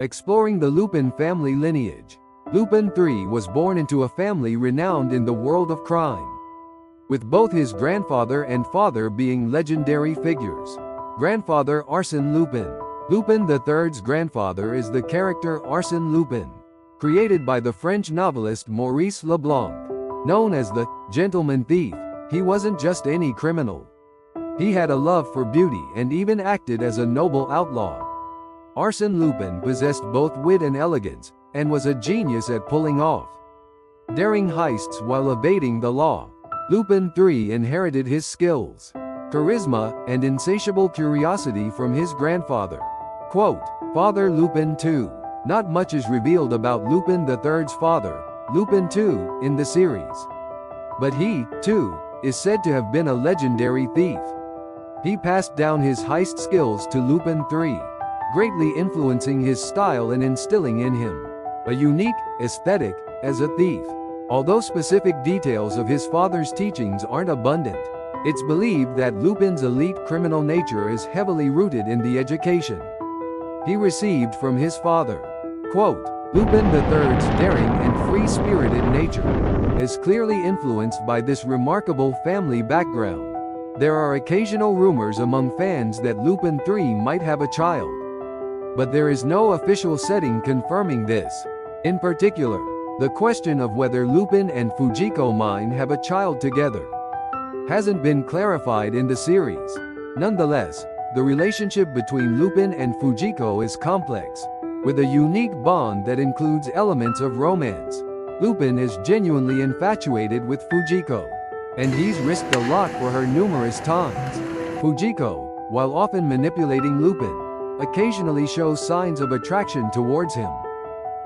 Exploring the Lupin family lineage. Lupin ⅲ was born into a family renowned in the world of crime, with both his grandfather and father being legendary figures. Grandfather Arsène Lupin. Lupin III's grandfather is the character Arsène Lupin, created by the French novelist Maurice Leblanc. Known as the gentleman thief, he wasn't just any criminal. He had a love for beauty and even acted as a noble outlaw. Arsène Lupin possessed both wit and elegance, and was a genius at pulling off daring heists while evading the law. Lupin ⅲ inherited his skills, charisma, and insatiable curiosity from his grandfather. Quote, Father Lupin ⅂. Not much is revealed about Lupin III's father, Lupin ⅂, in the series. But he, too, is said to have been a legendary thief. He passed down his heist skills to Lupin ⅲ, greatly influencing his style and instilling in him a unique aesthetic as a thief. Although specific details of his father's teachings aren't abundant, it's believed that Lupin's elite criminal nature is heavily rooted in the education he received from his father. Quote, Lupin III's daring and free-spirited nature is clearly influenced by this remarkable family background. There are occasional rumors among fans that Lupin ⅲ might have a child, but there is no official setting confirming this. In particular, the question of whether Lupin and Fujiko might have a child together hasn't been clarified in the series. Nonetheless, the relationship between Lupin and Fujiko is complex, with a unique bond that includes elements of romance. Lupin is genuinely infatuated with Fujiko, and he's risked a lot for her numerous times. Fujiko, while often manipulating Lupin, occasionally shows signs of attraction towards him.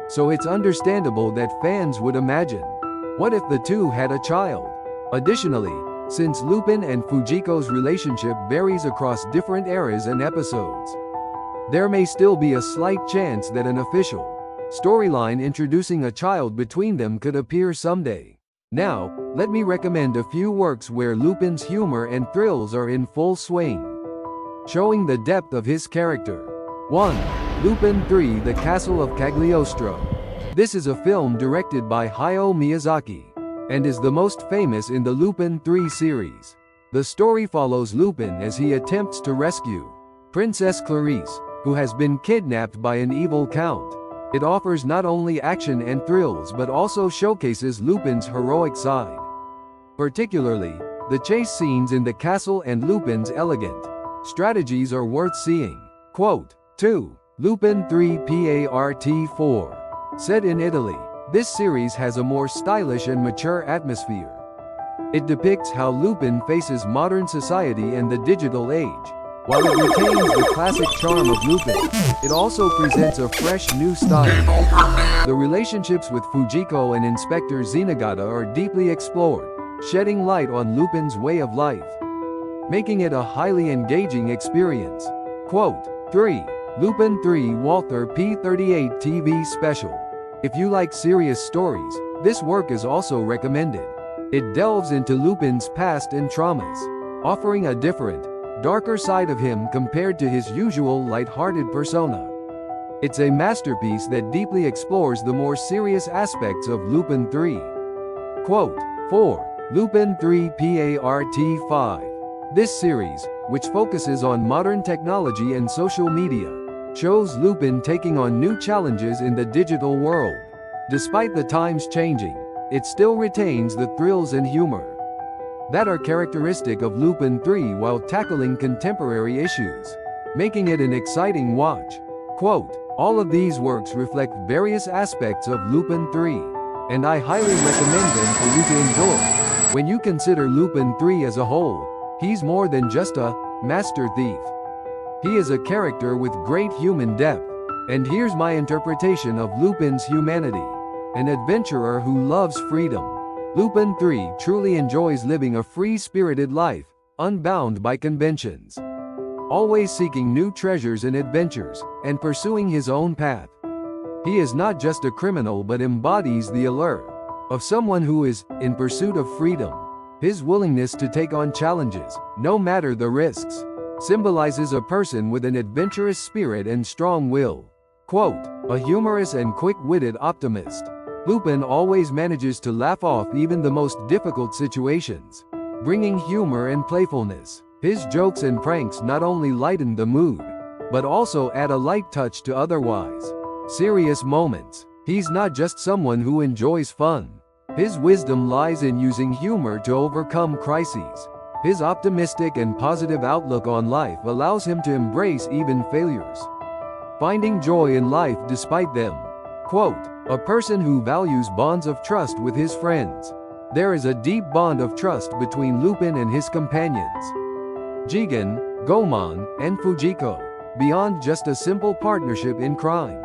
So it's understandable that fans would imagine, what if the two had a child? Additionally, since Lupin and Fujiko's relationship varies across different eras and episodes, there may still be a slight chance that an official storyline introducing a child between them could appear someday. Now, let me recommend a few works where Lupin's humor and thrills are in full swing, showing the depth of his character. 1. Lupin ⅲ The Castle of Cagliostro. This is a film directed by Hayao Miyazaki, and is the most famous in the Lupin ⅲ series. The story follows Lupin as he attempts to rescue Princess Clarice, who has been kidnapped by an evil count. It offers not only action and thrills but also showcases Lupin's heroic side. Particularly, the chase scenes in the castle and Lupin's elegant strategies are worth seeing. Quote, 2. Lupin ⅲ Part IV. Set in Italy, this series has a more stylish and mature atmosphere. It depicts how Lupin faces modern society and the digital age. While it retains the classic charm of Lupin, it also presents a fresh new style. The relationships with Fujiko and Inspector Zenigata are deeply explored, shedding light on Lupin's way of life, making it a highly engaging experience. Quote, 3. Lupin ⅲ Walther P38 TV Special. If you like serious stories, this work is also recommended. It delves into Lupin's past and traumas, offering a different, darker side of him compared to his usual light-hearted persona. It's a masterpiece that deeply explores the more serious aspects of Lupin ⅲ. Quote, 4. Lupin ⅲ Part V. This series, which focuses on modern technology and social media, shows Lupin taking on new challenges in the digital world. Despite the times changing, it still retains the thrills and humor that are characteristic of Lupin ⅲ while tackling contemporary issues, making it an exciting watch. Quote, all of these works reflect various aspects of Lupin ⅲ, and I highly recommend them for you to enjoy. When you consider Lupin ⅲ as a whole, he's more than just a master thief. He is a character with great human depth. And here's my interpretation of Lupin's humanity: an adventurer who loves freedom. Lupin ⅲ truly enjoys living a free-spirited life, unbound by conventions, always seeking new treasures and adventures, and pursuing his own path. He is not just a criminal but embodies the allure of someone who is in pursuit of freedom. His willingness to take on challenges, no matter the risks, symbolizes a person with an adventurous spirit and strong will. Quote, A humorous and quick-witted optimist, Lupin always manages to laugh off even the most difficult situations, bringing humor and playfulness. His jokes and pranks not only lighten the mood, but also add a light touch to otherwise serious moments. He's not just someone who enjoys fun. His wisdom lies in using humor to overcome crises. His optimistic and positive outlook on life allows him to embrace even failures, finding joy in life despite them. Quote, a person who values bonds of trust with his friends. There is a deep bond of trust between Lupin and his companions, Jigen, Goemon, and Fujiko, beyond just a simple partnership in crime.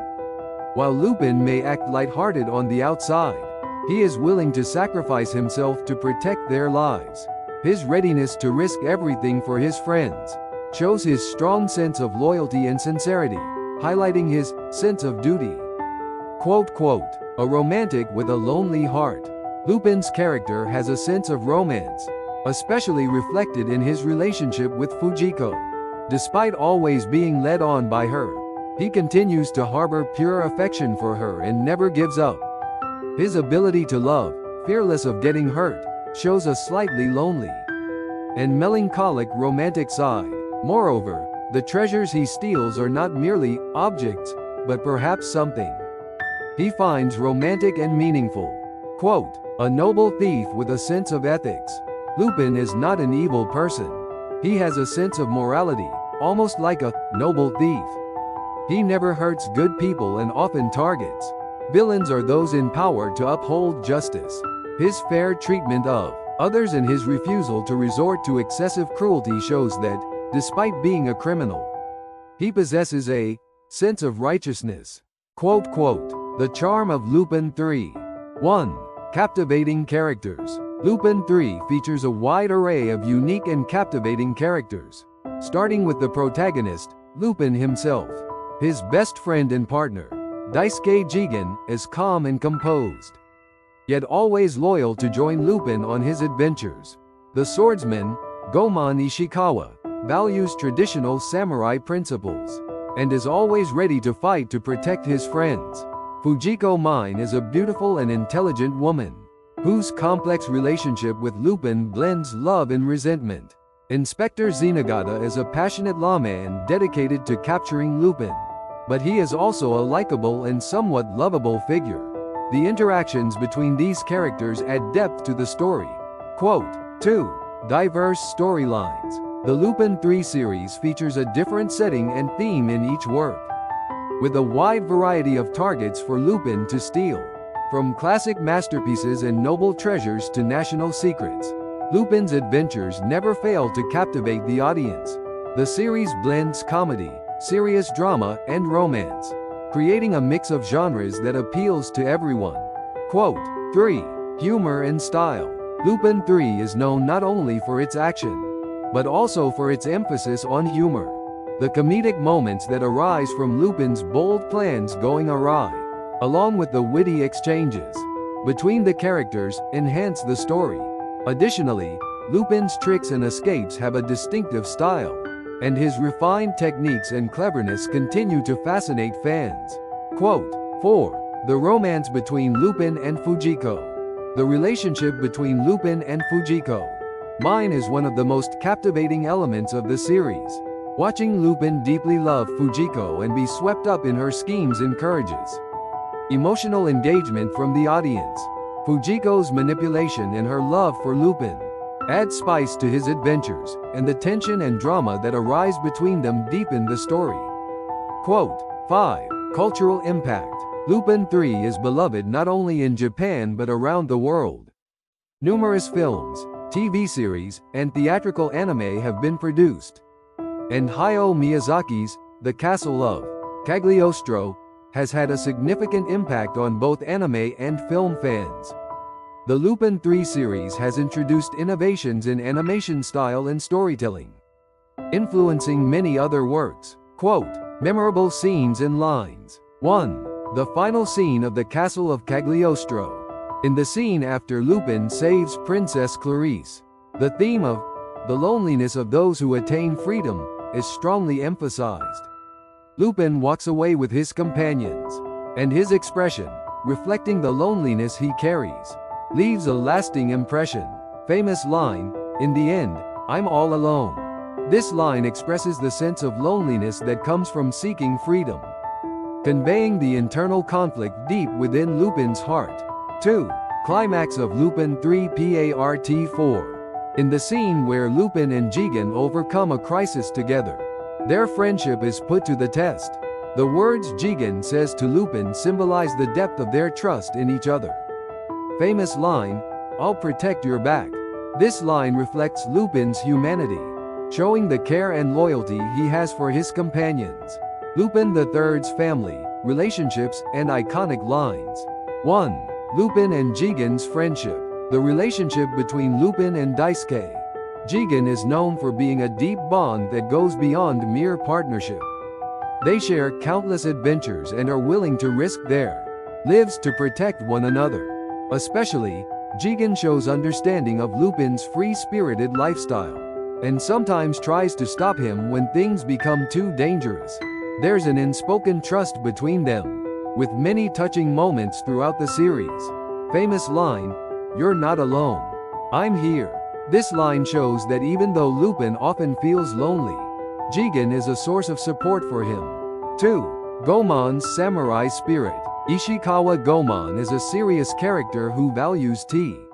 While Lupin may act lighthearted on the outside, he is willing to sacrifice himself to protect their lives. His readiness to risk everything for his friends shows his strong sense of loyalty and sincerity, highlighting his sense of duty. Quote, a romantic with a lonely heart. Lupin's character has a sense of romance, especially reflected in his relationship with Fujiko. Despite always being led on by her, he continues to harbor pure affection for her and never gives up. His ability to love, fearless of getting hurt, shows a slightly lonely and melancholic romantic side. Moreover, the treasures he steals are not merely objects, but perhaps something he finds romantic and meaningful. Quote, a noble thief with a sense of ethics. Lupin is not an evil person. He has a sense of morality, almost like a noble thief. He never hurts good people and often targets villains or those in power to uphold justice. His fair treatment of others and his refusal to resort to excessive cruelty shows that, despite being a criminal, he possesses a sense of righteousness. Quote, the charm of Lupin ⅲ. 1. Captivating characters. Lupin ⅲ features a wide array of unique and captivating characters, starting with the protagonist, Lupin himself. His best friend and partner, Daisuke Jigen, is calm and composed, yet always loyal to join Lupin on his adventures. The swordsman, Goemon Ishikawa, values traditional samurai principles, and is always ready to fight to protect his friends. Fujiko Mine is a beautiful and intelligent woman, whose complex relationship with Lupin blends love and resentment. Inspector Zenigata is a passionate lawman dedicated to capturing Lupin, but he is also a likable and somewhat lovable figure. The interactions between these characters add depth to the story. Quote, 2. Diverse storylines. The Lupin ⅲ series features a different setting and theme in each work, with a wide variety of targets for Lupin to steal. From classic masterpieces and noble treasures to national secrets, Lupin's adventures never fail to captivate the audience. The series blends comedy, serious drama, and romance, creating a mix of genres that appeals to everyone. Quote, 3. Humor and style. Lupin ⅲ is known not only for its action, but also for its emphasis on humor. The comedic moments that arise from Lupin's bold plans going awry, along with the witty exchanges between the characters, enhance the story. Additionally, Lupin's tricks and escapes have a distinctive style, and his refined techniques and cleverness continue to fascinate fans. Quote, 4. The romance between Lupin and Fujiko. The relationship between Lupin and Fujiko Mine is one of the most captivating elements of the series. Watching Lupin deeply love Fujiko and be swept up in her schemes encourages emotional engagement from the audience. Fujiko's manipulation and her love for Lupin add spice to his adventures, and the tension and drama that arise between them deepen the story. Quote, 5. Cultural impact. Lupin ⅲ is beloved not only in Japan but around the world. Numerous films, TV series, and theatrical anime have been produced, and Hayao Miyazaki's The Castle of Cagliostro has had a significant impact on both anime and film fans. The Lupin ⅲ series has introduced innovations in animation style and storytelling, influencing many other works. Quote, memorable scenes and lines. 1. The final scene of The Castle of Cagliostro. In the scene after Lupin saves Princess Clarice, the theme of the loneliness of those who attain freedom is strongly emphasized. Lupin walks away with his companions, and his expression, reflecting the loneliness he carries, leaves a lasting impression. Famous line, "In the end, I'm all alone." This line expresses the sense of loneliness that comes from seeking freedom, conveying the internal conflict deep within Lupin's heart. 2. Climax of Lupin ⅲ Part 4. In the scene where Lupin and Jigen overcome a crisis together, their friendship is put to the test. The words Jigen says to Lupin symbolize the depth of their trust in each other. Famous line, "I'll protect your back." This line reflects Lupin's humanity, showing the care and loyalty he has for his companions. Lupin III's family, relationships, and iconic lines. 1. Lupin and Jigen's friendship. The relationship between Lupin and Daisuke. Jigen is known for being a deep bond that goes beyond mere partnership. They share countless adventures and are willing to risk their lives to protect one another. Especially, Jigen shows understanding of Lupin's free-spirited lifestyle, and sometimes tries to stop him when things become too dangerous. There's an unspoken trust between them, with many touching moments throughout the series. Famous line, "You're not alone. I'm here." This line shows that even though Lupin often feels lonely, Jigen is a source of support for him. 2. Goemon's samurai spirit. Ishikawa Goemon is a serious character who values tea.